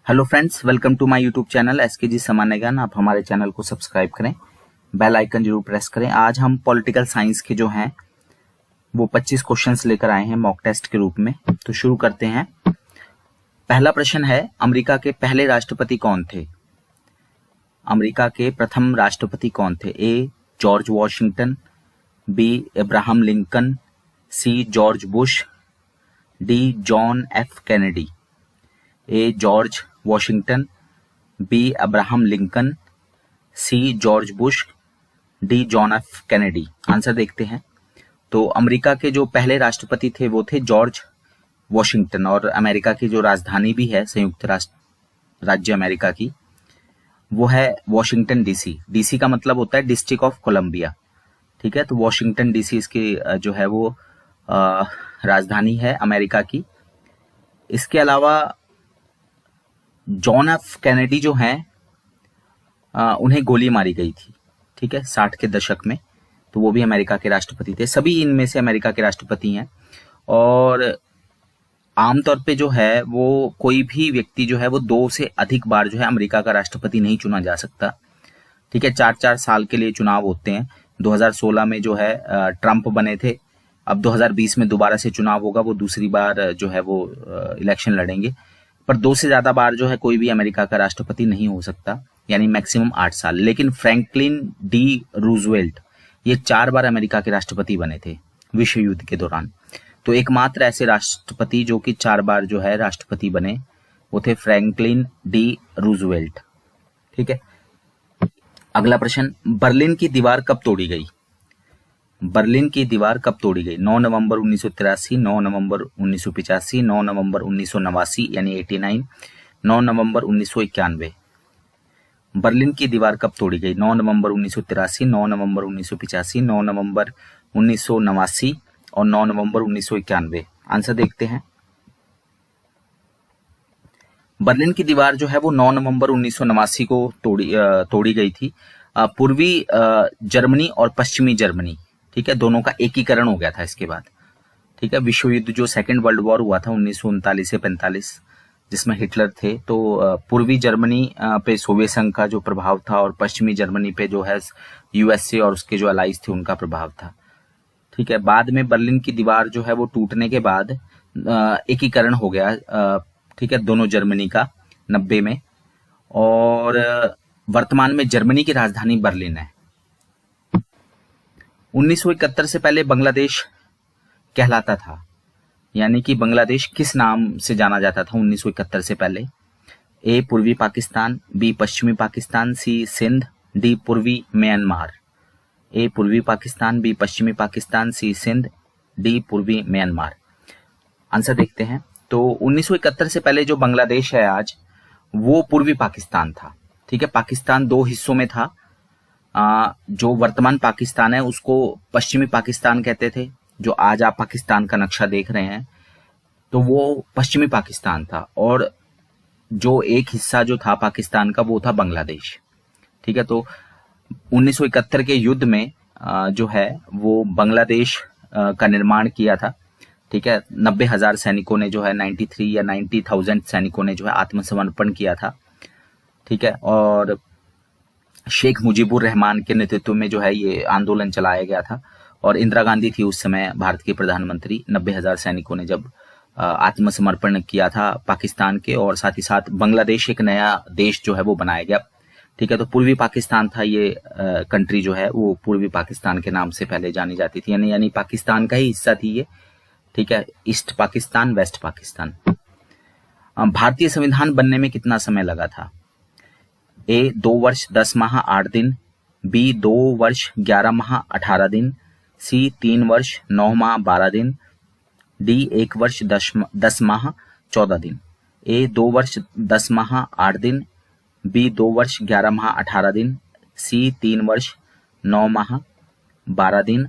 Hello friends, welcome to my YouTube channel SKG सामान्य ज्ञान। आप हमारे चैनल को सब्सक्राइब करें, बेल आइकन जरूर प्रेस करें। आज हम पॉलिटिकल साइंस के जो हैं वो 25 क्वेश्चंस लेकर आए हैं मॉक टेस्ट के रूप में। तो शुरू करते हैं। पहला प्रश्न है, अमेरिका के पहले राष्ट्रपति कौन थे? अमेरिका के प्रथम राष्ट्रपति कौन थे? A George Washington, B Abraham Lincoln, C George Bush, D John F Kennedy. A George Washington, B Abraham Lincoln, C George Bush, D John F Kennedy. Answer देखते हैं। तो अमेरिका के जो पहले राष्ट्रपति थे वो थे जॉर्ज वॉशिंगटन, और अमेरिका की जो राजधानी भी है संयुक्त राष्ट्र राज्य अमेरिका की, वो है वॉशिंगटन डीसी। डीसी का मतलब होता है डिस्ट्रिक्ट ऑफ कोलंबिया। ठीक है, तो वॉशिंगटन डीसी इसकी जो है वो राजधानी है अमेरिका की। इसके अलावा जॉन एफ कैनेडी जो हैं उन्हें गोली मारी गई थी, ठीक है, 60 के दशक में। तो वो भी अमेरिका के राष्ट्रपति थे। सभी इनमें से अमेरिका के राष्ट्रपति हैं। और आमतौर पे जो है वो कोई भी व्यक्ति जो है वो 2 से अधिक बार जो है अमेरिका का राष्ट्रपति नहीं चुना जा सकता। ठीक है, 4-4 साल के लिए चुनाव होते हैं। 2016 में जो है ट्रंप बने थे। अब 2020 में दोबारा से चुनाव होगा, वो दूसरी बार जो है वो इलेक्शन लड़ेंगे। पर 2 से ज्यादा बार जो है कोई भी अमेरिका का राष्ट्रपति नहीं हो सकता, यानी मैक्सिमम 8 साल। लेकिन फ्रैंकलिन डी रूजवेल्ट ये 4 बार अमेरिका के राष्ट्रपति बने थे विश्व युद्ध के दौरान। तो एकमात्र ऐसे राष्ट्रपति जो कि 4 बार जो है राष्ट्रपति बने वो थे फ्रैंकलिन डी रूजवेल्ट। ठीक है, अगला प्रश्न, बर्लिन की दीवार कब तोड़ी गई? बर्लिन की दीवार कब तोड़ी गई? 9 नवंबर 1983, 9 नवंबर 1985, 9 नवंबर 1989 यानी 89, 9 नवंबर 1991। बर्लिन की दीवार कब तोड़ी गई? 9 नवंबर 1983, 9 नवंबर 1985, 9 नवंबर 1989 और 9 नवंबर 1991। आंसर देखते हैं। बर्लिन की दीवार जो है वो 9 नवंबर 1989 को तोड़ी गई थी। पूर्वी जर्मनी और पश्चिमी जर्मनी, ठीक है, दोनों का एकीकरण हो गया था इसके बाद। ठीक है, विश्व युद्ध जो सेकेंड वर्ल्ड वॉर हुआ था 1939 से 45, जिसमें हिटलर थे, तो पूर्वी जर्मनी पे सोवियत संघ का जो प्रभाव था और पश्चिमी जर्मनी पे जो है यूएसए और उसके जो अलाइज थे उनका प्रभाव था। ठीक है, बाद में बर्लिन की दीवार जो है वो टूटने के बाद एकीकरण हो गया, ठीक है, दोनों जर्मनी का 90 में। और वर्तमान में जर्मनी की राजधानी बर्लिन है। 1971 से पहले बांग्लादेश कहलाता था, यानी कि बांग्लादेश किस नाम से जाना जाता था 1971 से पहले? ए पूर्वी पाकिस्तान, बी पश्चिमी पाकिस्तान, सी सिंध, डी पूर्वी म्यांमार। ए पूर्वी पाकिस्तान, बी पश्चिमी पाकिस्तान, सी सिंध, डी पूर्वी म्यांमार। आंसर देखते हैं। तो 1971 से पहले जो बांग्लादेश है आज, वो पूर्वी पाकिस्तान था। ठीक है, पाकिस्तान 2 हिस्सों में था। जो वर्तमान पाकिस्तान है उसको पश्चिमी पाकिस्तान कहते थे। जो आज आप पाकिस्तान का नक्शा देख रहे हैं तो वो पश्चिमी पाकिस्तान था, और जो एक हिस्सा जो था पाकिस्तान का वो था बांग्लादेश। ठीक है, तो 1971 के युद्ध में जो है वो बांग्लादेश का निर्माण किया था। ठीक है, 90,000 सैनिकों ने जो है 93 या 90,000 सैनिकों ने जो है आत्मसमर्पण किया था। ठीक है, और शेख मुजीबुर रहमान के नेतृत्व में जो है ये आंदोलन चलाया गया था, और इंदिरा गांधी थी उस समय भारत की प्रधानमंत्री। 90,000 सैनिकों ने जब आत्मसमर्पण किया था पाकिस्तान के, और साथ ही साथ बांग्लादेश एक नया देश जो है वो बनाया गया। ठीक है, तो पूर्वी पाकिस्तान था ये कंट्री जो है वो पूर्वी पाकिस्तान के नाम से पहले जानी जाती थी, यानी पाकिस्तान का ही हिस्सा थी ये। ठीक है, ईस्ट पाकिस्तान, वेस्ट पाकिस्तान। भारतीय संविधान बनने में कितना समय लगा था? ए 2 वर्ष 10 माह 8 दिन, बी 2 वर्ष 11 माह 18 दिन, सी 3 वर्ष 9 माह 12 दिन, डी 1 वर्ष 10 माह 14 दिन। ए 2 वर्ष 10 माह 8 दिन, बी 2 वर्ष 11 माह 18 दिन, सी 3 वर्ष 9 माह 12 दिन,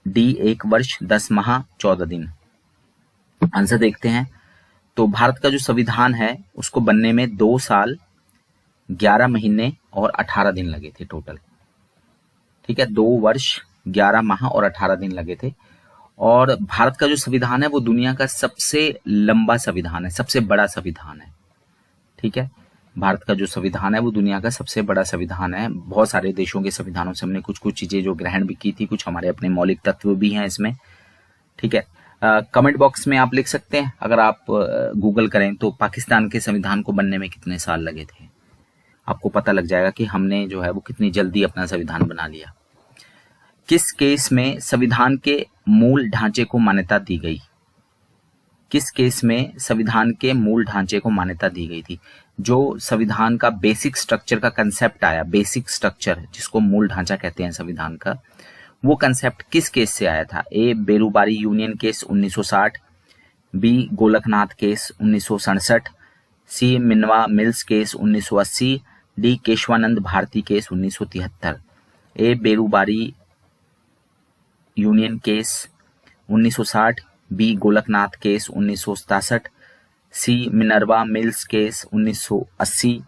डी 1 वर्ष 10 माह 14 दिन। आंसर देखते हैं। तो भारत का जो संविधान है उसको बनने में 2 साल 11 महीने और 18 दिन लगे थे टोटल। ठीक है, 2 वर्ष 11 माह और 18 दिन लगे थे। और भारत का जो संविधान है वो दुनिया का सबसे लंबा संविधान है, सबसे बड़ा संविधान है। ठीक है, भारत का जो संविधान है वो दुनिया का सबसे बड़ा संविधान है। बहुत सारे देशों के संविधानों से हमने कुछ कुछ चीजें जो ग्रहण भी की थी, कुछ हमारे अपने मौलिक तत्व भी हैं इसमें। ठीक है, कमेंट बॉक्स में आप लिख सकते हैं, अगर आप गूगल करें तो पाकिस्तान के संविधान को बनने में कितने साल लगे थे, आपको पता लग जाएगा कि हमने जो है वो कितनी जल्दी अपना संविधान बना लिया। किस केस में संविधान के मूल ढांचे को मान्यता दी गई? किस केस में संविधान के मूल ढांचे को मान्यता दी गई थी? जो संविधान का बेसिक स्ट्रक्चर का कंसेप्ट आया, बेसिक स्ट्रक्चर जिसको मूल ढांचा कहते हैं संविधान का, वो कंसेप्ट किस केस से आया था? A Berubari union case 1960, B Golaknath case 1967, C Minerva mills case 1980, D Kesavananda Bharati case 1973। A Berubari union case 1960, B Golaknath case 1967, C Minerva mills case 1980,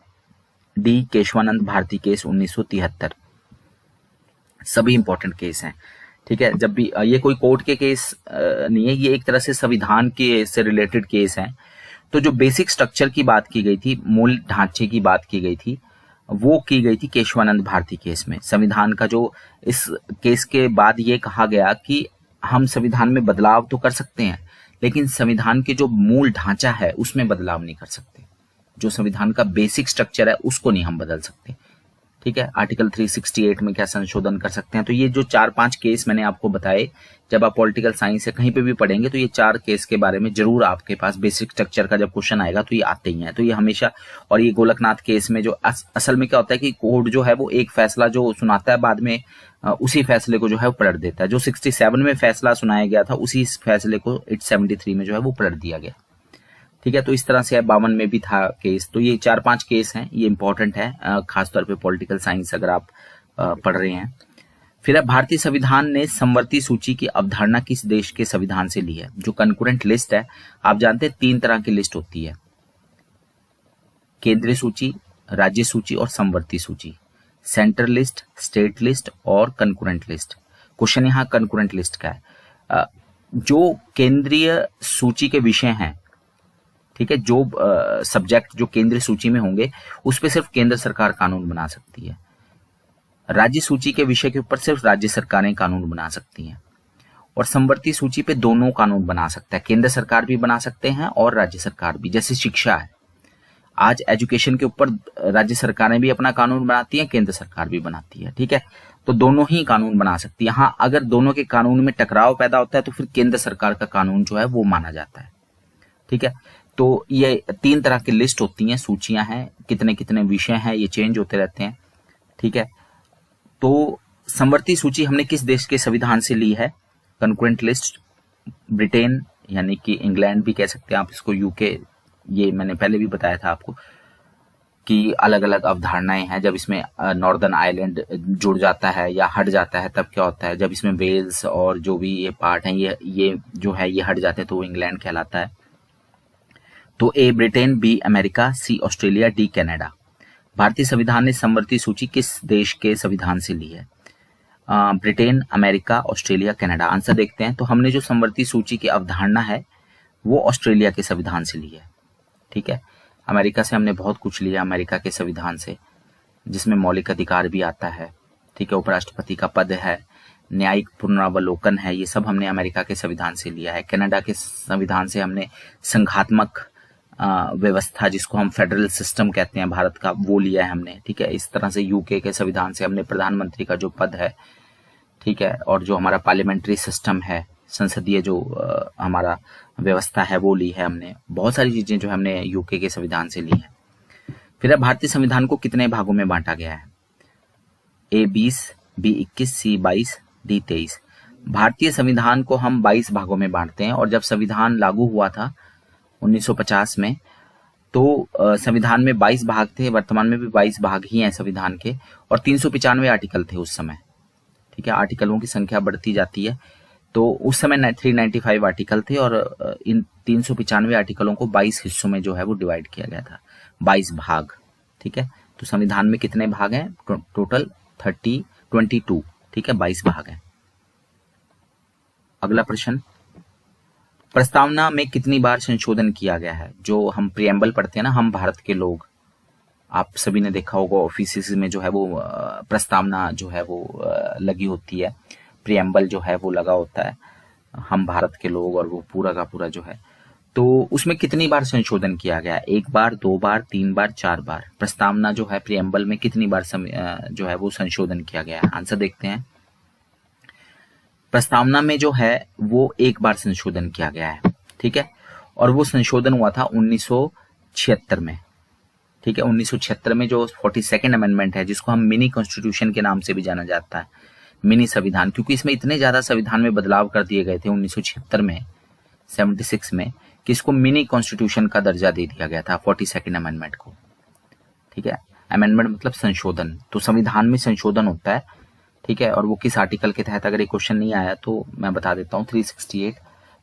D Kesavananda Bharati case 1973। सभी इंपॉर्टेंट केस हैं। ठीक है, जब भी ये कोई कोर्ट के केस नहीं है, ये एक तरह से संविधान के से रिलेटेड केस हैं। तो जो बेसिक स्ट्रक्चर की बात की गई थी, मूल ढांचे की बात की गई थी, वो की गई थी केशवानंद भारती केस में। संविधान का जो इस केस के बाद ये कहा गया कि हम संविधान में बदलाव तो कर सकते हैं, लेकिन संविधान के जो मूल ढांचा है उसमें बदलाव नहीं कर सकते। जो संविधान का बेसिक स्ट्रक्चर है उसको नहीं हम बदल सकते। ठीक है, आर्टिकल 368 में क्या संशोधन कर सकते हैं। तो ये जो 4-5 केस मैंने आपको बताए, जब आप पॉलिटिकल साइंस से कहीं पे भी पढ़ेंगे तो ये 4 केस के बारे में जरूर आपके पास बेसिक स्ट्रक्चर का जब क्वेश्चन आएगा तो ये आते ही हैं। तो ये हमेशा, और ये गोलकनाथ केस में जो असल में क्या होता है कि कोर्ट जो है वो एक फैसला जो सुनाता है, बाद में उसी फैसले को जो है वो पलट देता है। जो 67 में फैसला सुनाया गया था, उसी फैसले को 73 में जो है वो पलट दिया गया। ठीक है, तो इस तरह से 52 में भी था केस। तो ये 4-5 केस हैं, ये इंपॉर्टेंट है, खासतौर पे पॉलिटिकल साइंस अगर आप पढ़ रहे हैं। फिर भारतीय संविधान ने समवर्ती सूची की अवधारणा किस देश के संविधान से ली है? जो कंकरेंट लिस्ट है, आप जानते हैं 3 तरह की लिस्ट होती है, केंद्रीय सूची, राज्य सूची और समवर्ती सूची। सेंट्रल लिस्ट, स्टेट लिस्ट और कंकरेंट लिस्ट। क्वेश्चन यहाँ कंकरेंट लिस्ट का है। जो केंद्रीय सूची के विषय हैं, ठीक है, जो सब्जेक्ट जो केंद्रीय सूची में होंगे उस पर सिर्फ केंद्र सरकार कानून बना सकती है। राज्य सूची के विषय के ऊपर सिर्फ राज्य सरकारें कानून बना सकती हैं। और समवर्ती सूची पे दोनों कानून बना सकता है, केंद्र सरकार भी बना सकते हैं और राज्य सरकार भी। जैसे शिक्षा है, आज एजुकेशन के ऊपर राज्य सरकारें भी अपना कानून बनाती हैं, केंद्र सरकार भी बनाती है। ठीक है, तो दोनों ही कानून बना सकती है। हाँ, अगर दोनों के कानून में टकराव पैदा होता है तो फिर केंद्र सरकार का कानून जो है वो माना जाता है। ठीक है, तो ये 3 तरह की लिस्ट होती हैं, सूचियां हैं, कितने कितने विषय हैं, ये चेंज होते रहते हैं। ठीक है, तो समवर्ती सूची हमने किस देश के संविधान से ली है? कंकरेंट लिस्ट ब्रिटेन, यानी कि इंग्लैंड भी कह सकते हैं आप इसको, यूके, ये मैंने पहले भी बताया था आपको कि अलग अलग अवधारणाएं हैं। जब इसमें नॉर्दर्न आयरलैंड जुड़ जाता है या हट जाता है तब क्या होता है? जब इसमें वेल्स और जो भी ये पार्ट हैं ये जो है ये हट जाते हैं तो वो इंग्लैंड कहलाता है। तो ए ब्रिटेन, बी अमेरिका, सी ऑस्ट्रेलिया, डी कनाडा। भारतीय संविधान ने समवर्ती सूची किस देश के संविधान से ली है? Britain, America, Australia, Canada. Answer देखते हैं। तो हमने जो समवर्ती सूची की अवधारणा है वो ऑस्ट्रेलिया के संविधान से ली है। ठीक है, अमेरिका से हमने बहुत कुछ लिया, अमेरिका के संविधान से, जिसमें मौलिक अधिकार भी आता है। ठीक है, उपराष्ट्रपति का पद है, न्यायिक पुनरावलोकन है, ये सब हमने अमेरिका के संविधान से लिया है। कनाडा के संविधान से हमने संघात्मक व्यवस्था, जिसको हम फेडरल सिस्टम कहते हैं भारत का, वो लिया है हमने। ठीक है, इस तरह से यूके के संविधान से हमने प्रधानमंत्री का जो पद है, ठीक है, और जो हमारा पार्लियामेंट्री सिस्टम है, संसदीय जो हमारा व्यवस्था है, वो ली है हमने। बहुत सारी चीजें जो हमने यूके के संविधान से ली है। फिर भारतीय संविधान को कितने भागों में बांटा गया है? ए 20, बी 21, सी 22, डी 23। भारतीय संविधान को हम 22 भागों में बांटते हैं। और जब संविधान लागू हुआ था 1950 में, तो संविधान में 22 भाग थे, वर्तमान में भी 22 भाग ही हैं संविधान के, और 395 आर्टिकल थे उस समय। ठीक है, आर्टिकलों की संख्या बढ़ती जाती है, तो उस समय 395 आर्टिकल थे, और इन 395 आर्टिकलों को 22 हिस्सों में जो है वो डिवाइड किया गया था, 22 भाग। ठीक है, तो संविधान में कितने भाग हैं? टोटल 22। ठीक है, 22 भाग हैं। अगला प्रश्न, प्रस्तावना में कितनी बार संशोधन किया गया है? जो हम प्रियम्बल पढ़ते हैं ना, हम भारत के लोग, आप सभी ने देखा होगा ऑफिस में जो है वो प्रस्तावना जो है वो लगी होती है, प्रियम्बल जो है वो लगा होता है, हम भारत के लोग, और वो पूरा का पूरा जो है। तो उसमें कितनी बार संशोधन किया गया? 1 बार, 2 बार, 3 बार, 4 बार। प्रस्तावना जो है प्रियम्बल में कितनी बार जो है वो संशोधन किया गया है? आंसर देखते हैं। प्रस्तावना में जो है वो 1 बार संशोधन किया गया है, ठीक है, और वो संशोधन हुआ था 1976 में, ठीक है। 1976 में जो 42nd अमेंडमेंट है, जिसको हम मिनी कॉन्स्टिट्यूशन के नाम से भी जाना जाता है, मिनी संविधान, क्योंकि इसमें इतने ज्यादा संविधान में बदलाव कर दिए गए थे 1976 में, 76 में, कि इसको मिनी कॉन्स्टिट्यूशन का दर्जा दे दिया गया था 42nd अमेंडमेंट को, ठीक है। अमेंडमेंट मतलब संशोधन, तो संविधान में संशोधन होता है, ठीक है। और वो किस आर्टिकल के तहत, अगर ये क्वेश्चन नहीं आया तो मैं बता देता हूँ, 368,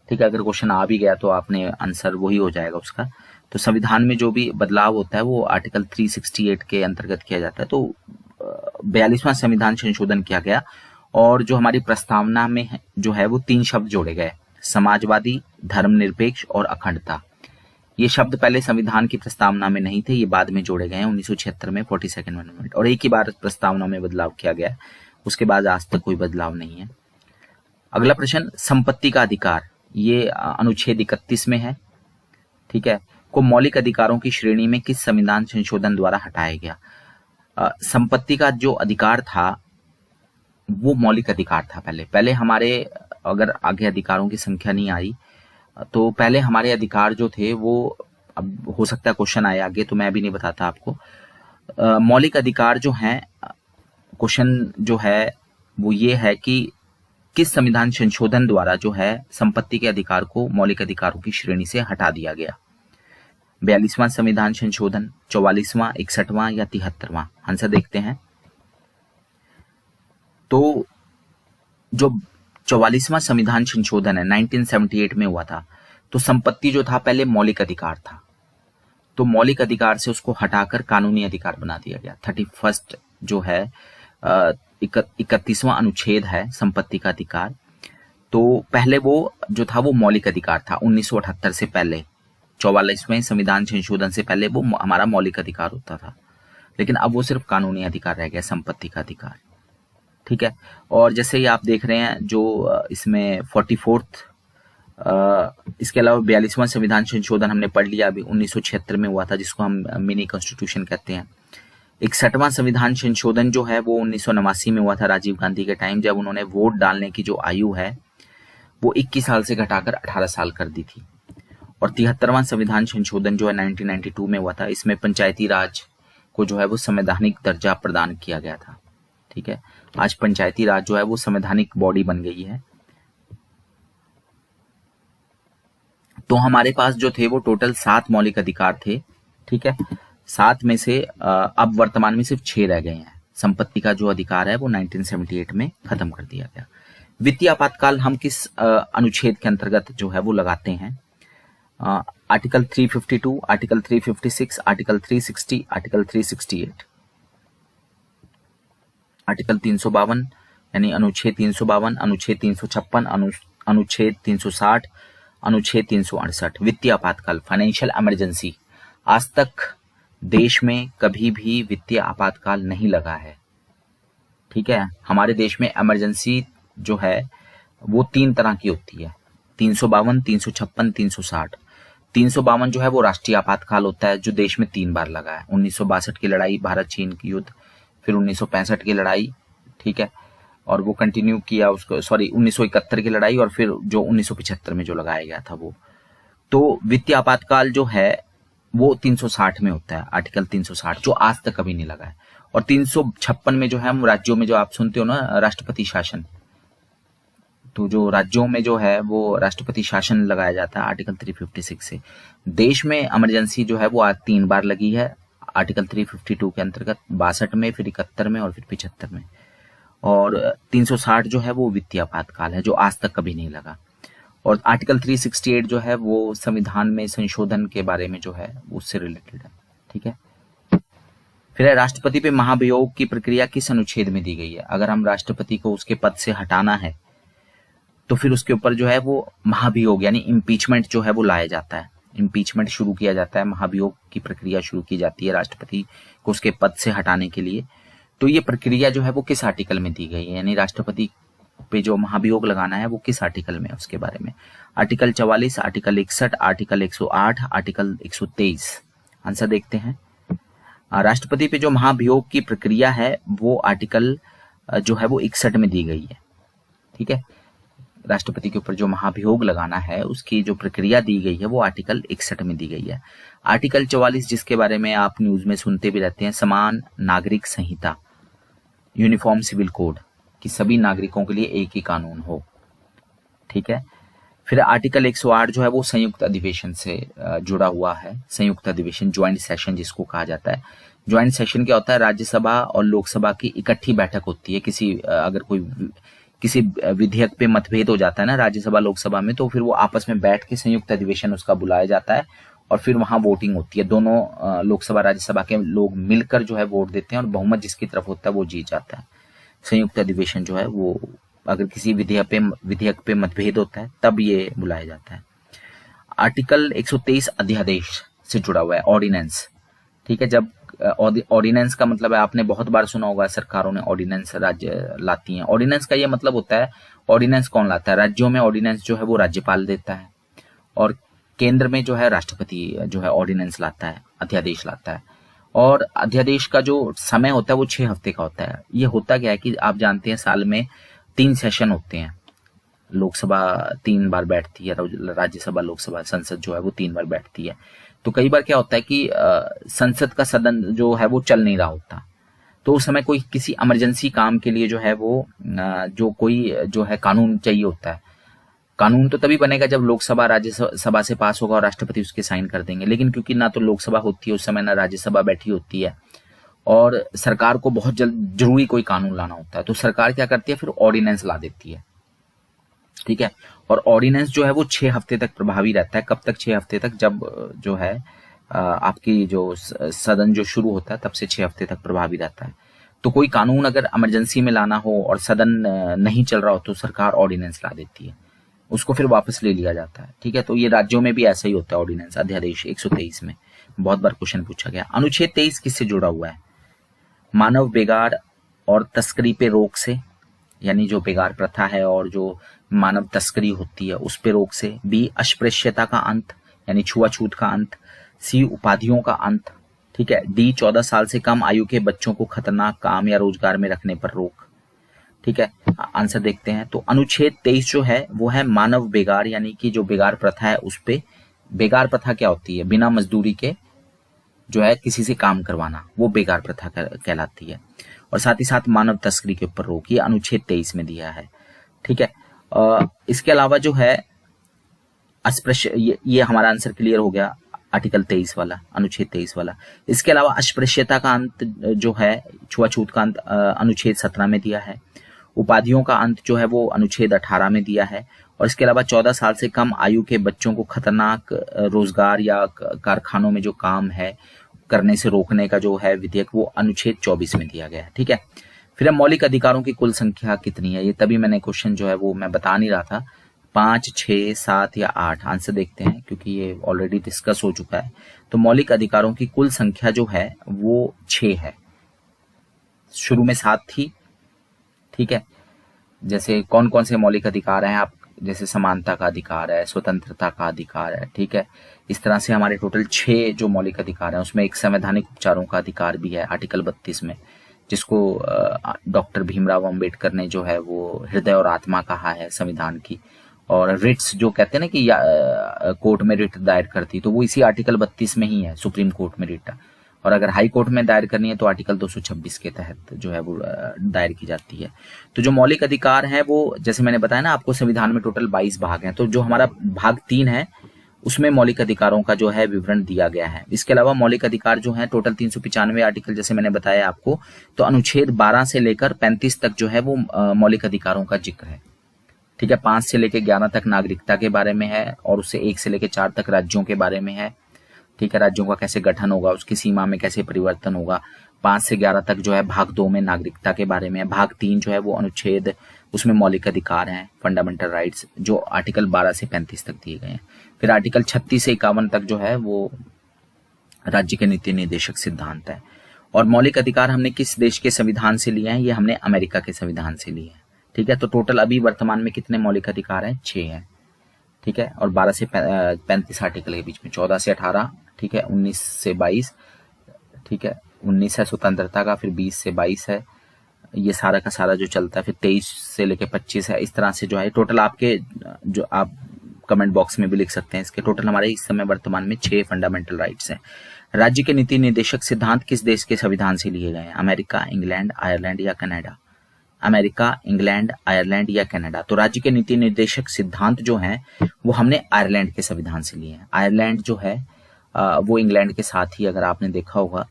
ठीक है। अगर क्वेश्चन आ भी गया तो आपने आंसर वही हो जाएगा उसका। तो संविधान में जो भी बदलाव होता है वो आर्टिकल 368 के अंतर्गत किया जाता है। तो 42वां संविधान संशोधन किया गया, और जो हमारी प्रस्तावना में जो है वो 3 शब्द जोड़े गए, समाजवादी, धर्मनिरपेक्ष और अखंडता। ये शब्द पहले संविधान की प्रस्तावना में नहीं थे, ये बाद में जोड़े गए हैं 1976 में 42nd अमेंडमेंट, और एक ही बार प्रस्तावना में बदलाव किया गया, उसके बाद आज तक कोई बदलाव नहीं है। अगला प्रश्न, संपत्ति का अधिकार, ये अनुच्छेद 31 में है, ठीक है, को मौलिक अधिकारों की श्रेणी में किस संविधान संशोधन द्वारा हटाया गया? संपत्ति का जो अधिकार था वो मौलिक अधिकार था। पहले हमारे, अगर आगे अधिकारों की संख्या नहीं आई, तो पहले हमारे अधिकार जो थे वो, अब हो सकता है क्वेश्चन आए आगे, तो मैं अभी नहीं बताता आपको। मौलिक अधिकार जो हैं, क्वेश्चन जो है वो ये है कि किस संविधान संशोधन द्वारा जो है संपत्ति के अधिकार को मौलिक अधिकारों की श्रेणी से हटा दिया गया? 42वां संविधान संशोधन, 44वां, 61वां या 73वां? आंसर देखते हैं। तो जो 44वां संविधान संशोधन है 1978 में हुआ था, तो संपत्ति जो था पहले मौलिक अधिकार था, तो मौलिक अधिकार से उसको हटाकर कानूनी अधिकार बना दिया गया। 31st जो है 31वां अनुच्छेद है संपत्ति का अधिकार, तो पहले वो जो था वो मौलिक अधिकार था 1978 से पहले, 44वें संविधान संशोधन से पहले वो हमारा मौलिक अधिकार होता था, लेकिन अब वो सिर्फ कानूनी अधिकार रह गया, संपत्ति का अधिकार, ठीक है। और जैसे ही आप देख रहे हैं जो इसमें 44th, इसके अलावा 42वां संविधान संशोधन हमने पढ़ लिया, अभी 1976 में हुआ था, जिसको हम मिनी कॉन्स्टिट्यूशन कहते हैं। 61वां संविधान संशोधन जो है वो 1989 में हुआ था, राजीव गांधी के टाइम, जब उन्होंने वोट डालने की जो आयु है वो 21 साल से घटाकर 18 साल कर दी थी। और 73वां संविधान संशोधन जो है 1992 में हुआ था, इसमें पंचायती राज को जो है वो संवैधानिक दर्जा प्रदान किया गया था, ठीक है। आज पंचायती राज जो है वो संवैधानिक बॉडी बन गई है। तो हमारे पास जो थे वो टोटल 7 मौलिक अधिकार थे, ठीक है। 7 में से अब वर्तमान में सिर्फ 6 रह गए हैं। संपत्ति का जो अधिकार है वो 1978 में खत्म कर दिया गया। वित्तीय आपातकाल हम किस अनुच्छेद के अंतर्गत जो है वो लगाते हैं? Article 352, article 356, article 360, article 368। Article 352 यानी अनुच्छेद 352, अनुच्छेद 356, अनुच्छेद 360, अनुच्छेद 368। वित्तीय आपातकाल, फाइनेंशियल इमरजेंसी। आज तक देश में कभी भी वित्तीय आपातकाल नहीं लगा है, ठीक है। हमारे देश में इमरजेंसी जो है वो 3 तरह की होती है, 352, 356, 360। 352 जो है वो राष्ट्रीय आपातकाल होता है, जो देश में 3 बार लगा है। 1962 की लड़ाई, भारत चीन की युद्ध, फिर 1965 की लड़ाई, ठीक है, और वो कंटिन्यू किया उसको, 1971 की लड़ाई, और फिर जो 1975 में जो लगाया गया था वो। तो वित्तीय आपातकाल जो है वो 360 में होता है, आर्टिकल 360, जो आज तक कभी नहीं लगा है। और 356 में जो है हम राज्यों में जो आप सुनते हो ना राष्ट्रपति शासन, तो जो राज्यों में जो है वो राष्ट्रपति शासन लगाया जाता है आर्टिकल 356 से। देश में इमरजेंसी जो है वो आज 3 बार लगी है, आर्टिकल 352 के अंतर्गत, 62 में, फिर 71 में और फिर 75 में। और 360 जो है वो वित्तीय आपातकाल है, जो आज तक कभी नहीं लगा। और आर्टिकल 368 जो है वो संविधान में संशोधन के बारे में जो है उससे रिलेटेड है, ठीक है। फिर है राष्ट्रपति पे महाभियोग की प्रक्रिया किस अनुच्छेद में दी गई है? अगर हम राष्ट्रपति को उसके पद से हटाना है तो फिर उसके ऊपर जो है वो महाभियोग यानी इम्पीचमेंट जो है वो लाया जाता है, इम्पीचमेंट शुरू किया जाता है, महाभियोग की प्रक्रिया शुरू की जाती है राष्ट्रपति को उसके पद से हटाने के लिए। तो ये प्रक्रिया जो है वो किस आर्टिकल में दी गई है, यानी राष्ट्रपति पे जो महाभियोग लगाना है वो किस आर्टिकल में है उसके बारे में। Article 44, article 61, article 108, article 123। Answer देखते हैं। राष्ट्रपति पे जो महाभियोग की प्रक्रिया है वो आर्टिकल जो है वो 61 में दी गई है। ठीक है, राष्ट्रपति के ऊपर जो महाभियोग लगाना है उसकी जो प्रक्रिया दी गई है वो आर्टिकल 61 में दी गई है। आर्टिकल 44 जिसके बारे में आप न्यूज में सुनते भी रहते हैं, समान नागरिक संहिता, यूनिफॉर्म सिविल कोड, कि सभी नागरिकों के लिए एक ही कानून हो। ठीक है, फिर आर्टिकल 108 जो है वो संयुक्त अधिवेशन से जुड़ा हुआ है। संयुक्त अधिवेशन, ज्वाइंट सेशन जिसको कहा जाता है। ज्वाइंट सेशन क्या होता है, राज्यसभा और लोकसभा की इकट्ठी बैठक होती है। अगर कोई किसी विधेयक पे मतभेद हो जाता है ना राज्यसभा लोकसभा में, तो फिर वो आपस में बैठ के संयुक्त अधिवेशन उसका बुलाया जाता है और फिर वहां वोटिंग होती है। दोनों लोकसभा राज्यसभा के लोग मिलकर जो है वोट देते हैं और बहुमत जिसकी तरफ होता है वो जीत जाता है। संयुक्त अधिवेशन जो है वो अगर किसी विधेयक पे मतभेद होता है तब ये बुलाया जाता है। आर्टिकल 123 अध्यादेश से जुड़ा हुआ है, ऑर्डिनेंस। ठीक है, जब ऑर्डिनेंस का मतलब है, आपने बहुत बार सुना होगा सरकारों ने ऑर्डिनेंस राज्य लाती हैं। ऑर्डिनेंस का ये मतलब होता है, ऑर्डिनेंस कौन लाता है, राज्यों में ऑर्डिनेंस जो है वो राज्यपाल देता है और केंद्र में जो है राष्ट्रपति जो है ऑर्डिनेंस लाता है, अध्यादेश लाता है। और अध्यादेश का जो समय होता है वो 6 हफ्ते का होता है। ये होता क्या है कि आप जानते हैं साल में 3 सेशन होते हैं। लोकसभा 3 बार बैठती है, राज्यसभा लोकसभा संसद जो है वो 3 बार बैठती है। तो कई बार क्या होता है कि संसद का सदन जो है वो चल नहीं रहा होता, तो उस समय कोई किसी इमरजेंसी काम के लिए जो है वो जो कोई जो है कानून चाहिए होता है। कानून तो तभी बनेगा जब लोकसभा राज्यसभा से पास होगा और राष्ट्रपति उसके साइन कर देंगे। लेकिन क्योंकि ना तो लोकसभा होती है उस समय, ना राज्यसभा बैठी होती है और सरकार को बहुत जरूरी कोई कानून लाना होता है, तो सरकार क्या करती है, फिर ऑर्डिनेंस ला देती है। ठीक है, और ऑर्डिनेंस जो है वो 6 हफ्ते तक प्रभावी रहता है। कब तक 6 हफ्ते तक, जब जो है आपकी जो सदन जो शुरू होता है तब से 6 हफ्ते तक प्रभावी रहता है। तो कोई कानून अगर इमरजेंसी में लाना हो और सदन नहीं चल रहा हो तो सरकार ऑर्डिनेंस ला देती है, उसको फिर वापस ले लिया जाता है। ठीक है, तो ये राज्यों में भी ऐसा ही होता है। ऑर्डिनेंस अध्यादेश 123 में बहुत बार क्वेश्चन पूछा गया। अनुच्छेद 23 किससे जुड़ा हुआ है, मानव बेगार और तस्करी पे रोक से, यानी जो बेगार प्रथा है और जो मानव तस्करी होती है उस पे रोक से। बी, अस्पृश्यता का अंत, यानी छुआछूत का अंत। सी, उपाधियों का अंत। ठीक है। डी, 14 साल से कम आयु के बच्चों को खतरनाक काम या रोजगार में रखने पर रोक। ठीक है, आंसर देखते हैं। तो अनुच्छेद 23 जो है वो है मानव बेगार, यानी कि जो बेगार प्रथा है उस पे। बेगार प्रथा क्या होती है, बिना मजदूरी के जो है किसी से काम करवाना, वो बेगार प्रथा कहलाती है। और साथ ही साथ मानव तस्करी के ऊपर रोक, ये अनुच्छेद 23 में दिया है। ठीक है, इसके अलावा जो है अस्पृश्य, ये हमारा आंसर क्लियर हो गया, आर्टिकल 23 वाला, अनुच्छेद 23 वाला। इसके अलावा अस्पृश्यता का अंत जो है, छुआछूत का अंत अनुच्छेद 17 में दिया है। उपाधियों का अंत जो है वो अनुच्छेद 18 में दिया है। और इसके अलावा 14 साल से कम आयु के बच्चों को खतरनाक रोजगार या कारखानों में जो काम है करने से रोकने का जो है विधेयक, वो अनुच्छेद 24 में दिया गया है। ठीक है, फिर मौलिक अधिकारों की कुल संख्या कितनी है, ये तभी मैंने क्वेश्चन जो है वो मैं बता नहीं रहा था, 5, 6, 7 या 8। आंसर देखते हैं क्योंकि ये ऑलरेडी डिस्कस हो चुका है। तो मौलिक अधिकारों की कुल संख्या जो है वो 6 है। शुरू में 7 थी। ठीक है, जैसे कौन कौन से मौलिक अधिकार हैं, आप जैसे समानता का अधिकार है, स्वतंत्रता का अधिकार है। ठीक है, इस तरह से हमारे टोटल 6 जो मौलिक अधिकार हैं, उसमें एक संवैधानिक उपचारों का अधिकार भी है आर्टिकल 32 में, जिसको डॉक्टर भीमराव अंबेडकर ने जो है वो हृदय और आत्मा कहा है संविधान की। और रिट्स जो कहते हैं ना कि कोर्ट में रिट दायर करती, तो वो इसी आर्टिकल 32 में ही है, सुप्रीम कोर्ट में रिट। और अगर हाई कोर्ट में दायर करनी है तो आर्टिकल 226 के तहत जो है वो दायर की जाती है। तो जो मौलिक अधिकार है वो, जैसे मैंने बताया ना आपको, संविधान में टोटल 22 भाग हैं। तो जो हमारा भाग 3 है उसमें मौलिक अधिकारों का जो है विवरण दिया गया है। इसके अलावा मौलिक अधिकार जो है टोटल 395 आर्टिकल, जैसे मैंने बताया आपको। तो अनुच्छेद 12 से लेकर 35 तक जो है वो मौलिक अधिकारों का जिक्र है। ठीक है, 5 से लेकर 11 तक नागरिकता के बारे में है, और उससे 1 से लेकर 4 तक राज्यों के बारे में है। ठीक है, राज्यों का कैसे गठन होगा, उसकी सीमा में कैसे परिवर्तन होगा, 5 से 11 तक जो है भाग 2 में नागरिकता के बारे में है। भाग 3 जो है वो अनुच्छेद, उसमें मौलिक अधिकार हैं, फंडामेंटल राइट्स, जो आर्टिकल 12 से 35 तक दिए गए हैं। फिर आर्टिकल 36 से 51 तक जो है वो राज्य के नीति निर्देशक सिद्धांत है। और मौलिक अधिकार हमने किस देश के संविधान से लिए हैं? ये हमने अमेरिका के संविधान से लिए हैं। ठीक है, तो टोटल अभी वर्तमान में कितने मौलिक अधिकार हैं? 6 हैं। ठीक है, और 12 से 35 आर्टिकल के बीच में 14 से 18, ठीक है, 19 से 22, ठीक है, 19 है स्वतंत्रता का, फिर 20 से 22 है, ये सारा का सारा जो चलता है, फिर 23 से लेके 25 है। इस तरह से जो है टोटल आपके, जो आप कमेंट बॉक्स में भी लिख सकते हैं, इसके टोटल हमारे इस समय वर्तमान में 6 फंडामेंटल राइट्स हैं। राज्य के नीति निर्देशक सिद्धांत किस देश के संविधान से लिए गए हैं? अमेरिका, इंग्लैंड, आयरलैंड या कनाडा? अमेरिका, इंग्लैंड, आयरलैंड या कनाडा? तो राज्य के नीति निर्देशक सिद्धांत जो हैं वो हमने आयरलैंड के संविधान से लिए हैं। आयरलैंड जो है वो इंग्लैंड के साथ ही, अगर आपने देखा होगा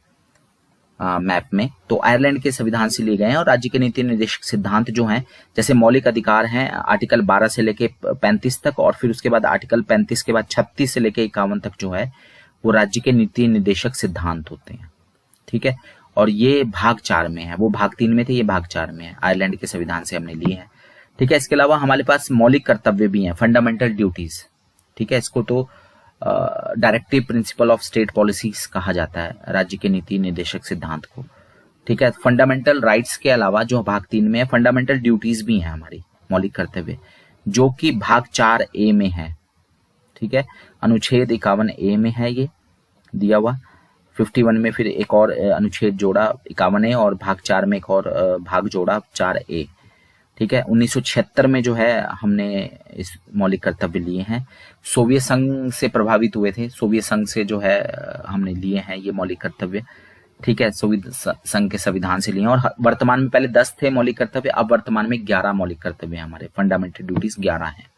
मैप में, तो आयरलैंड के संविधान से लिए गए हैं। और राज्य के नीति निर्देशक सिद्धांत जो हैं, जैसे मौलिक अधिकार हैं आर्टिकल 12 से लेके 35 तक, और फिर उसके बाद आर्टिकल 35 के बाद 36 से लेके 51 तक जो है वो राज्य के नीति निर्देशक सिद्धांत होते हैं। ठीक है, और ये भाग 4 में है, वो भाग 3 में थे, ये भाग 4 में है, आयरलैंड के संविधान से हमने लिए हैं। ठीक है, इसके अलावा हमारे पास मौलिक कर्तव्य भी हैं, फंडामेंटल ड्यूटीज। ठीक है, इसको तो directive principle of state policies कहा जाता है राज्य के नीति निर्देशक सिद्धांत को। ठीक है, फंडामेंटल राइट्स के अलावा जो भाग 3 में है, फंडामेंटल ड्यूटीज भी हैं हमारी, मौलिक कर्तव्य, जो कि भाग 4A में है। ठीक है, अनुच्छेद 51A में है ये दिया हुआ। 51 में फिर एक और अनुच्छेद जोड़ा 51A, और भाग 4 में एक और भाग जोड़ा 4A। ठीक है, 1976 में जो है हमने इस मौलिक कर्तव्य लिए हैं। सोवियत संघ से प्रभावित हुए थे, सोवियत संघ से जो है हमने लिए हैं ये मौलिक कर्तव्य। ठीक है, सोवियत संघ के संविधान से लिए हैं। और वर्तमान में पहले 10 थे मौलिक कर्तव्य, अब वर्तमान में 11 मौलिक कर्तव्य हमारे, फंडामेंटल ड्यूटीज 11 हैं।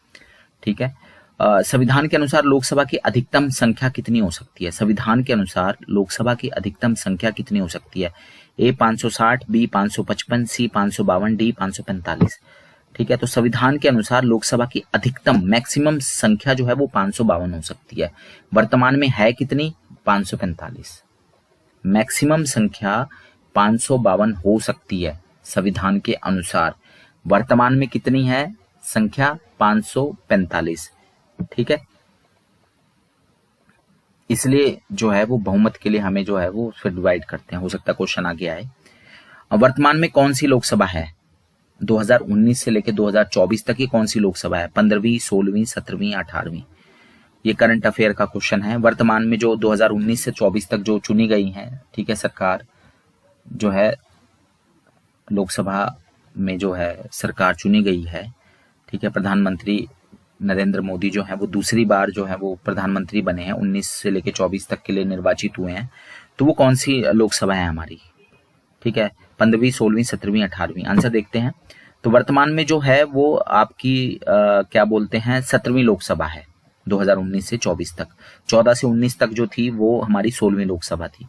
ठीक है, संविधान के अनुसार लोकसभा की अधिकतम संख्या कितनी हो सकती है? संविधान के अनुसार लोकसभा की अधिकतम संख्या कितनी हो सकती है? A 560, B 555, C 552, D 545। ठीक है, तो संविधान के अनुसार लोकसभा की अधिकतम मैक्सिमम संख्या जो है वो 552 हो सकती है। वर्तमान में है कितनी? 545। मैक्सिमम संख्या 552 हो सकती है संविधान के अनुसार। वर्तमान में कितनी है संख्या? 545। ठीक है, इसलिए जो है वो बहुमत के लिए हमें जो है वो फिर डिवाइड करते हैं, हो सकता है क्वेश्चन आ गया है। अब वर्तमान में कौन सी लोकसभा है? 2019 से लेकर 2024 तक की कौन सी लोकसभा है? 15वीं, 16वीं, 17वीं, 18वीं? ये करंट अफेयर का क्वेश्चन है। वर्तमान में जो 2019 से 24 तक जो चुनी गई है, ठीक है, सरकार जो है लोकसभा में जो है सरकार चुनी गई है। ठीक है, प्रधानमंत्री नरेंद्र मोदी जो है वो दूसरी बार जो है वो प्रधानमंत्री बने हैं, 19 से लेकर 24 तक के लिए निर्वाचित हुए हैं। तो वो कौन सी लोकसभा है हमारी? ठीक है, 15वीं, 16वीं, 17वीं, 18वीं? आंसर देखते हैं। तो वर्तमान में जो है वो आपकी क्या बोलते हैं 17वीं लोकसभा है 2019 से 24 तक। 14 से 19 तक जो थी वो हमारी 16वीं लोकसभा थी।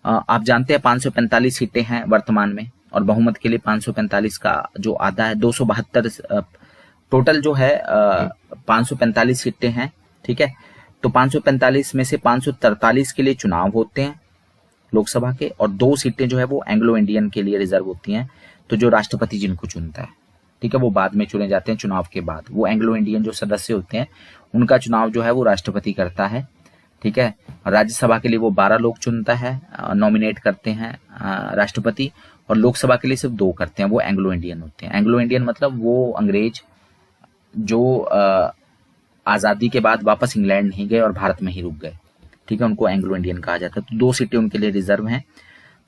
आप जानते हैं 545 सीटें हैं वर्तमान में, और बहुमत के लिए 545 का जो आधा है 272, टोटल जो है 545 सीटें हैं। ठीक है, तो 545 में से 543 के लिए चुनाव होते हैं लोकसभा के, और 2 सीटें जो है वो एंग्लो इंडियन के लिए रिजर्व होती हैं। तो जो राष्ट्रपति जिनको चुनता है, ठीक है, वो बाद में चुने जाते हैं चुनाव के बाद। वो एंग्लो इंडियन जो सदस्य होते हैं उनका चुनाव जो है वो राष्ट्रपति करता है। ठीक है, राज्यसभा के लिए वो 12 लोग चुनता है, नॉमिनेट करते हैं राष्ट्रपति, और लोकसभा के लिए सिर्फ 2 करते हैं, वो एंग्लो इंडियन होते हैं। एंग्लो इंडियन मतलब वो अंग्रेज जो आज़ादी के बाद वापस इंग्लैंड नहीं गए और भारत में ही रुक गए। ठीक है, उनको एंग्लो इंडियन कहा जाता है। तो 2 सीटें उनके लिए रिजर्व हैं,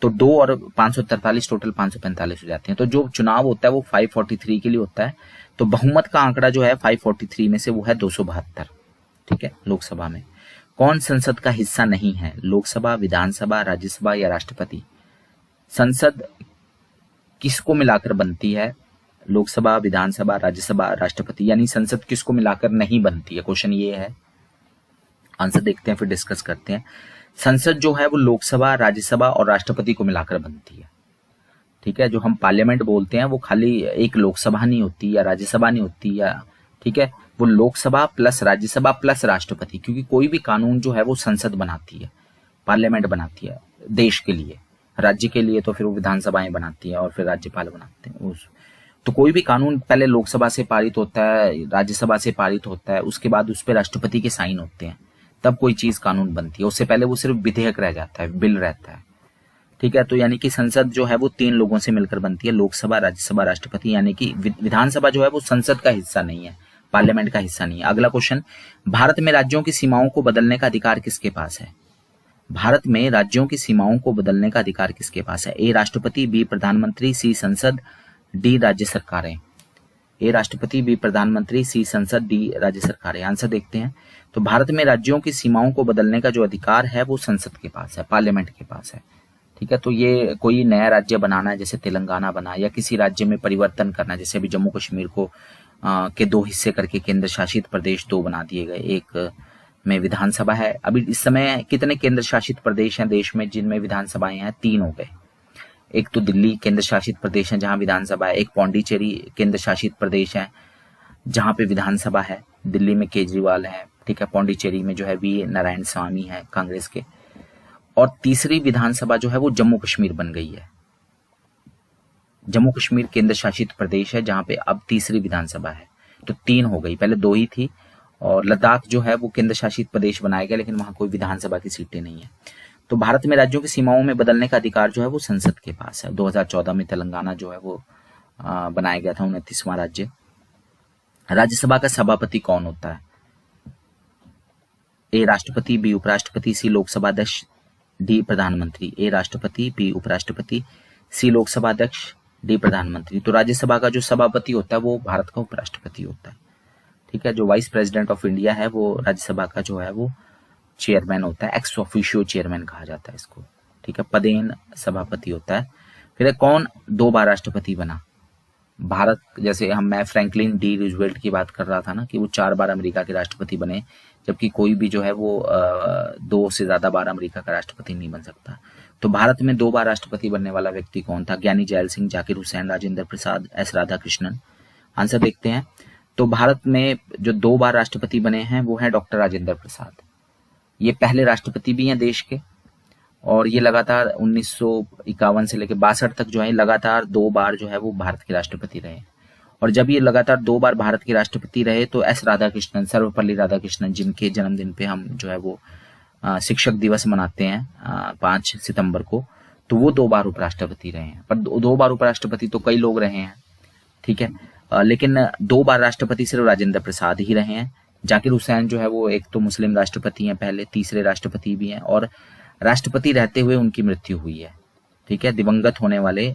तो 2 और 543 टोटल 545 हो जाते हैं। तो जो चुनाव होता है वो 543 के लिए होता है। तो बहुमत का आंकड़ा जो है 543 में से वो है 272। ठीक है, लोकसभा में कौन संसद का हिस्सा नहीं है? लोकसभा, विधानसभा, राज्यसभा या राष्ट्रपति? संसद किसको मिलाकर बनती है? लोकसभा, विधानसभा, राज्यसभा, राष्ट्रपति, यानी संसद किसको मिलाकर नहीं बनती है? क्वेश्चन ये है। आंसर देखते हैं फिर डिस्कस करते हैं। संसद जो है वो लोकसभा, राज्यसभा और राष्ट्रपति को मिलाकर बनती है। ठीक है, जो हम पार्लियामेंट बोलते हैं वो खाली एक लोकसभा नहीं होती या राज्यसभा नहीं होती, या ठीक है, वो लोकसभा प्लस राज्यसभा प्लस राष्ट्रपति, क्योंकि कोई भी कानून जो है वो संसद बनाती है, पार्लियामेंट बनाती है देश के लिए। राज्य के लिए तो फिर वो विधानसभाएं बनाती है और फिर राज्यपाल बनाते हैं उस। तो कोई भी कानून पहले लोकसभा से पारित होता है, राज्यसभा से पारित होता है, उसके बाद उस पर राष्ट्रपति के साइन होते हैं, तब कोई चीज कानून बनती है। उससे पहले वो सिर्फ विधेयक रह जाता है, बिल रहता है। ठीक है, तो यानी कि संसद जो है वो 3 लोगों से मिलकर बनती है, लोकसभा, राज्यसभा, राष्ट्रपति। यानी कि विधानसभा जो है वो संसद का हिस्सा नहीं है, पार्लियामेंट का हिस्सा नहीं है। अगला क्वेश्चन, भारत में राज्यों की सीमाओं को बदलने का अधिकार किसके पास है? भारत में राज्यों की सीमाओं को बदलने का अधिकार किसके पास है? ए राष्ट्रपति, बी प्रधानमंत्री, सी संसद, डी राज्य सरकारें। ए राष्ट्रपति, बी प्रधानमंत्री, सी संसद, डी राज्य सरकारें। आंसर देखते हैं। तो भारत में राज्यों की सीमाओं को बदलने का जो अधिकार है वो संसद के पास है, पार्लियामेंट के पास है। ठीक है, तो ये कोई नया राज्य बनाना है, जैसे तेलंगाना बना, या किसी राज्य में परिवर्तन करना, जैसे अभी जम्मू कश्मीर को के 2 हिस्से करके केंद्र शासित प्रदेश 2 बना दिए गए, एक में विधानसभा है। अभी इस समय कितने केंद्र शासित प्रदेश हैं देश में जिनमें विधानसभाएं हैं? 3 हो गए। एक तो दिल्ली केंद्र शासित प्रदेश है जहां विधानसभा है, एक पौंडीचेरी केंद्र शासित प्रदेश है जहां पे विधानसभा है, दिल्ली में केजरीवाल है, ठीक है, पौंडीचेरी में जो है वी नारायण स्वामी है कांग्रेस के, और तीसरी विधानसभा जो है वो जम्मू कश्मीर बन गई है। जम्मू कश्मीर केंद्र शासित प्रदेश है जहां पे अब तीसरी विधानसभा है। तो 3 हो गई, पहले 2 ही थी। और लद्दाख जो है वो केंद्र शासित प्रदेश बनाया गया, लेकिन वहां कोई विधानसभा की सीटें नहीं है। तो भारत में राज्यों की सीमाओं में बदलने का अधिकार जो है वो संसद के पास है। 2014 में तेलंगाना जो है वो बनाया गया था 29वां राज्य। राज्यसभा का सभापति कौन होता है? ए राष्ट्रपति, बी उपराष्ट्रपति, सी लोकसभा अध्यक्ष, डी प्रधानमंत्री। ए राष्ट्रपति, बी उपराष्ट्रपति, सी लोकसभा अध्यक्ष, डी प्रधानमंत्री। तो राज्यसभा का जो सभापति होता है वो भारत का उपराष्ट्रपति होता है। ठीक है, जो वाइस प्रेसिडेंट ऑफ इंडिया है वो राज्यसभा का जो है वो चेयरमैन होता है, एक्स ऑफिशियो चेयरमैन कहा जाता है इसको। ठीक है, पदेन सभापति होता है। फिर कौन 2 बार राष्ट्रपति बना? भारत, जैसे मैं फ्रैंकलिन डी रूजवेल्ट की बात कर रहा था ना कि वो 4 बार अमेरिका के राष्ट्रपति बने, जबकि कोई भी जो है वो 2 से ज्यादा बार अमेरिका का राष्ट्रपति नहीं बन सकता। तो भारत में 2 बार राष्ट्रपति बनने वाला व्यक्ति कौन था? ज्ञानी gel Singh, Zakir Hussain, Rajendra Prasad, S Radhakrishnan. Answer देखते हैं। तो भारत में जो 2 बार राष्ट्रपति बने हैं वो है डॉक्टर राजेंद्र प्रसाद। ये पहले राष्ट्रपति भी हैं देश के, और ये लगातार 1951 से लेकर 62 तक जो है लगातार 2 बार जो है वो भारत के राष्ट्रपति रहे। और जब ये लगातार 2 बार भारत के राष्ट्रपति रहे तो एस राधाकृष्णन, सर्वपल्ली राधाकृष्णन, जिनके जन्मदिन पे हम जो है वो शिक्षक दिवस मनाते हैं 5 सितंबर को, तो वो 2 बार उपराष्ट्रपति रहे हैं। पर 2 बार उपराष्ट्रपति तो कई लोग रहे हैं, ठीक है, लेकिन 2 बार राष्ट्रपति सिर्फ राजेंद्र प्रसाद ही रहे हैं। जाकिर हुसैन जो है वो एक तो मुस्लिम राष्ट्रपति हैं पहले, तीसरे राष्ट्रपति भी हैं, और राष्ट्रपति रहते हुए उनकी मृत्यु हुई है। ठीक है, दिवंगत होने वाले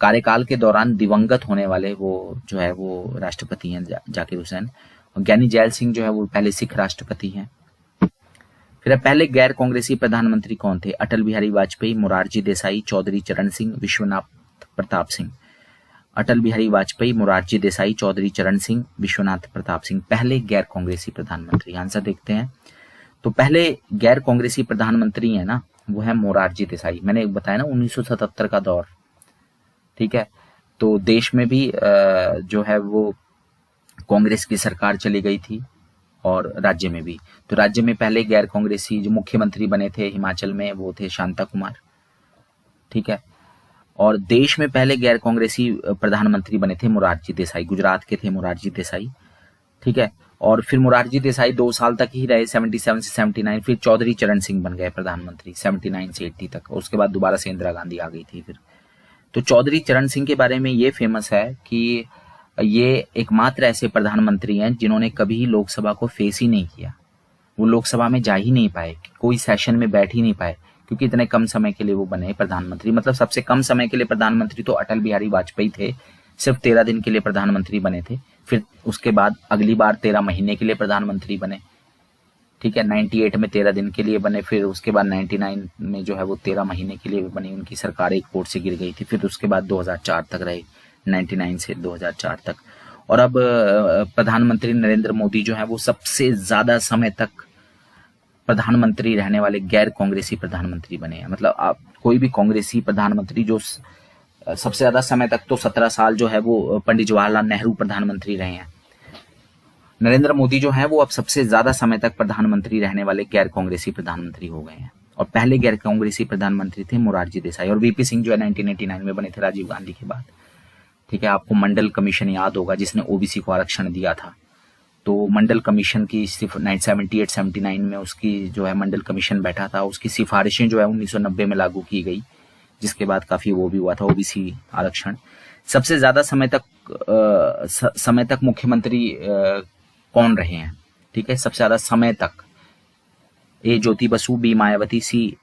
कार्यकाल के दौरान दिवंगत होने वाले वो जो है वो राष्ट्रपति हैं जाकिर हुसैन। और ज्ञानी जैल सिंह जो है वो पहले सिख राष्ट्रपति हैं। फिर पहले गैर कांग्रेसी प्रधानमंत्री कौन थे? अटल बिहारी वाजपेयी, मोरारजी देसाई, चौधरी चरण सिंह, विश्वनाथ प्रताप सिंह। अटल बिहारी वाजपेयी, मोरारजी देसाई, चौधरी चरण सिंह, विश्वनाथ प्रताप सिंह पहले गैर कांग्रेसी प्रधानमंत्री। आंसर देखते हैं। तो पहले गैर कांग्रेसी प्रधानमंत्री है ना वो है मोरारजी देसाई। मैंने बताया ना 1977 का दौर, ठीक है, तो देश में भी जो है वो कांग्रेस की सरकार चली गई थी और राज्य में भी। तो राज्य में पहले गैर कांग्रेसी जो मुख्यमंत्री बने थे हिमाचल में वो थे शांता कुमार, ठीक है, और देश में पहले गैर कांग्रेसी प्रधानमंत्री बने थे मोरारजी देसाई, गुजरात के थे मोरारजी देसाई, ठीक है, और फिर मोरारजी देसाई 2 साल तक ही रहे, 77 से 79। फिर चौधरी चरण सिंह बन गए प्रधानमंत्री 79 से 80 तक, और उसके बाद दोबारा से इंदिरा गांधी आ गई थी फिर। तो चौधरी चरण सिंह के बारे में ये फेमस है कि ये एकमात्र ऐसे प्रधानमंत्री हैं जिन्होंने कभी लोकसभा को फेस ही नहीं किया। वो लोकसभा में जा ही नहीं पाए, कोई सेशन में बैठ ही नहीं पाए, क्योंकि इतने कम समय के लिए वो बने प्रधानमंत्री। मतलब सबसे कम समय के लिए प्रधानमंत्री तो अटल बिहारी वाजपेयी थे, सिर्फ 13 दिन के लिए प्रधानमंत्री बने थे। फिर उसके बाद अगली बार 13 महीने के लिए प्रधानमंत्री बने, ठीक है, 98 में 13 दिन के लिए बने। फिर उसके बाद 99 में जो है वो 13 महीने के लिए बनी, उनकी सरकार एक वोट से गिर गई थी। फिर उसके बाद 2004 तक रहे, 99 से 2004 तक। और अब प्रधानमंत्री नरेंद्र मोदी जो है वो सबसे ज्यादा समय तक प्रधानमंत्री रहने वाले गैर कांग्रेसी प्रधानमंत्री बने हैं। मतलब आप कोई भी कांग्रेसी प्रधानमंत्री जो सबसे ज्यादा समय तक तो 17 साल जो है वो पंडित जवाहरलाल नेहरू प्रधानमंत्री रहे हैं। नरेंद्र मोदी जो है वो अब सबसे ज्यादा समय तक प्रधानमंत्री रहने वाले गैर कांग्रेसी प्रधानमंत्री हो गए हैं। और पहले गैर कांग्रेसी प्रधानमंत्री थे मोरारजी देसाई। और वीपी सिंह जो है 1989 में बने थे राजीव गांधी के बाद। ठीक है, आपको मंडल कमीशन याद होगा जिसने ओबीसी को आरक्षण दिया था। तो मंडल कमीशन की सिर्फ 1978-79 में उसकी जो है मंडल कमीशन बैठा था, उसकी सिफारिशें जो है 1990 में लागू की गई, जिसके बाद काफी वो भी हुआ था ओबीसी आरक्षण। सबसे ज्यादा समय तक मुख्यमंत्री कौन रहे हैं? ठीक है, सबसे ज्यादा समय तक ए ज्योति बसु, बी मायावती, सी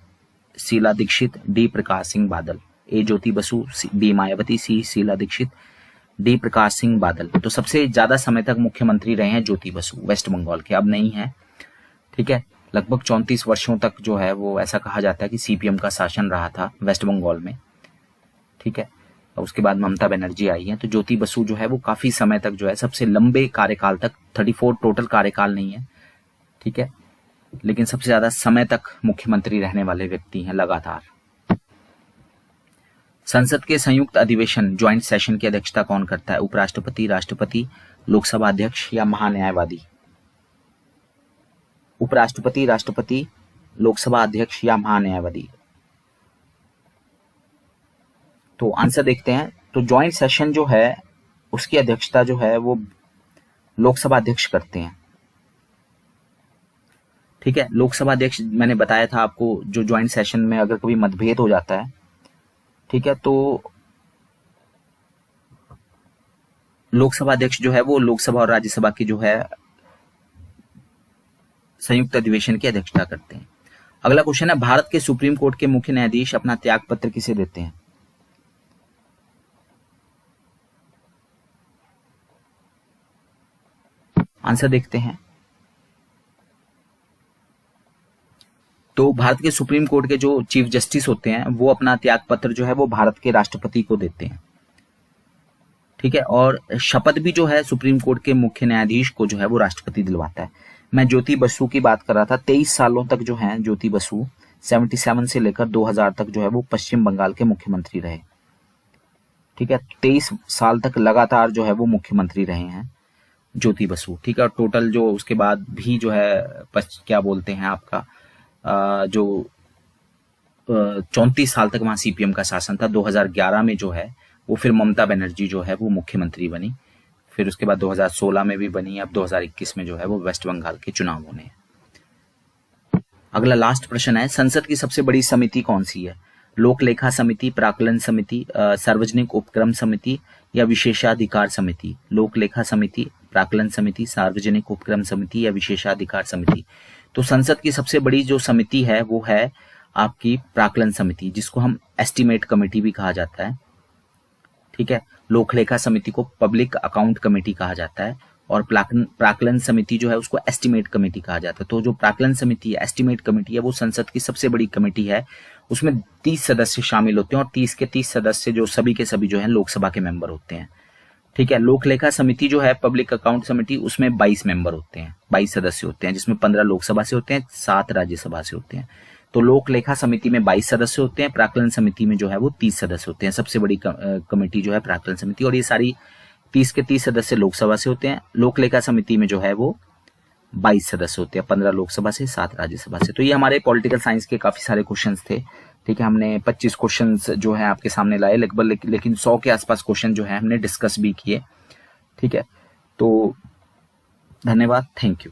शीला दीक्षित, डी प्रकाश सिंह बादल। ए ज्योति बसु, बी मायावती, सी शीला दीक्षित, डी प्रकाश सिंह बादल। तो सबसे ज्यादा समय तक मुख्यमंत्री रहे हैं ज्योति बसु, वेस्ट बंगाल के, अब नहीं है। ठीक है, लगभग 34 वर्षों तक जो है वो ऐसा कहा जाता है कि सीपीएम का शासन रहा था वेस्ट बंगाल में। ठीक है, उसके बाद ममता बनर्जी आई है। तो ज्योति बसु जो है वो काफी समय तक जो है सबसे लंबे कार्यकाल तक, 34 टोटल कार्यकाल नहीं है, ठीक है, लेकिन सबसे ज्यादा समय तक मुख्यमंत्री रहने वाले व्यक्ति हैं लगातार। संसद के संयुक्त अधिवेशन ज्वाइंट सेशन की अध्यक्षता कौन करता है? उपराष्ट्रपति, राष्ट्रपति, लोकसभा अध्यक्ष या महान्यायवादी? उपराष्ट्रपति, राष्ट्रपति, लोकसभा अध्यक्ष या महान्यायवादी? तो आंसर देखते हैं। तो ज्वाइंट सेशन जो है उसकी अध्यक्षता जो है वो लोकसभा अध्यक्ष करते हैं। ठीक है, लोकसभा अध्यक्ष मैंने बताया था आपको, जो ज्वाइंट सेशन में अगर कभी मतभेद हो जाता है, ठीक है, तो लोकसभा अध्यक्ष जो है वो लोकसभा और राज्यसभा की जो है संयुक्त अधिवेशन की अध्यक्षता करते हैं। अगला क्वेश्चन है, भारत के सुप्रीम कोर्ट के मुख्य न्यायाधीश अपना त्याग पत्र किसे देते हैं? आंसर देखते हैं। तो भारत के सुप्रीम कोर्ट के जो चीफ जस्टिस होते हैं वो अपना त्याग पत्र जो है वो भारत के राष्ट्रपति को देते हैं। ठीक है, और शपथ भी जो है सुप्रीम कोर्ट के मुख्य न्यायाधीश को जो है वो राष्ट्रपति दिलवाता है। मैं ज्योति बसु की बात कर रहा था, 23 सालों तक जो है ज्योति बसु 77 से लेकर 2000 तक जो है वो पश्चिम बंगाल के मुख्यमंत्री रहे। ठीक है, 23 साल तक लगातार जो है वो मुख्यमंत्री रहे हैं ज्योति बसु। ठीक है, और टोटल जो उसके बाद भी जो है क्या बोलते हैं आपका जो 34 साल तक वहां सीपीएम का शासन था। 2011 में जो है वो फिर ममता बनर्जी जो है वो मुख्यमंत्री बनी, फिर उसके बाद 2016 में भी बनी, अब 2021 में जो है वो वेस्ट बंगाल के चुनाव होने हैं। अगला लास्ट प्रश्न है, संसद की सबसे बड़ी समिति कौन सी है? लोक लेखा समिति, प्राक्कलन समिति, सार्वजनिक उपक्रम समिति या विशेषाधिकार समिति? लोक लेखा समिति, प्राक्कलन समिति, सार्वजनिक उपक्रम समिति या विशेषाधिकार समिति? तो संसद की सबसे बड़ी जो समिति है वो है आपकी प्राक्कलन समिति, जिसको हम एस्टीमेट कमेटी भी कहा जाता है। ठीक है, लोक लेखा समिति को पब्लिक अकाउंट कमेटी कहा जाता है और प्राक्कलन समिति जो है उसको एस्टीमेट कमेटी कहा जाता है। तो जो प्राक्कलन समिति है, एस्टीमेट कमेटी है, वो संसद की सबसे बड़ी कमेटी है। उसमें 30 सदस्य शामिल होते हैं और 30 के 30 सदस्य जो सभी के सभी जो है लोकसभा के मेंबर होते हैं। ठीक है, लोक लेखा समिति जो है पब्लिक अकाउंट समिति, उसमें 22 मेंबर होते हैं, 22 सदस्य होते हैं, जिसमें 15 लोकसभा से होते हैं, 7 राज्यसभा से होते हैं। तो लोक लेखा समिति में 22 सदस्य होते हैं, प्राक्कलन समिति में जो है वो 30 सदस्य होते हैं। सबसे बड़ी कमेटी जो है प्राक्कलन समिति, और ये सारी 30 के 30 सदस्य लोकसभा से होते हैं। लोक लेखा समिति में जो है वो 22 सदस्य होते हैं, 15 लोकसभा से, 7 राज्यसभा से। तो ये हमारे पॉलिटिकल साइंस के काफी सारे क्वेश्चंस थे। ठीक है, हमने 25 क्वेश्चंस जो है आपके सामने लाए लगभग, लेकिन 100 के आसपास क्वेश्चन जो है हमने डिस्कस भी किए। ठीक है, तो धन्यवाद, थैंक यू।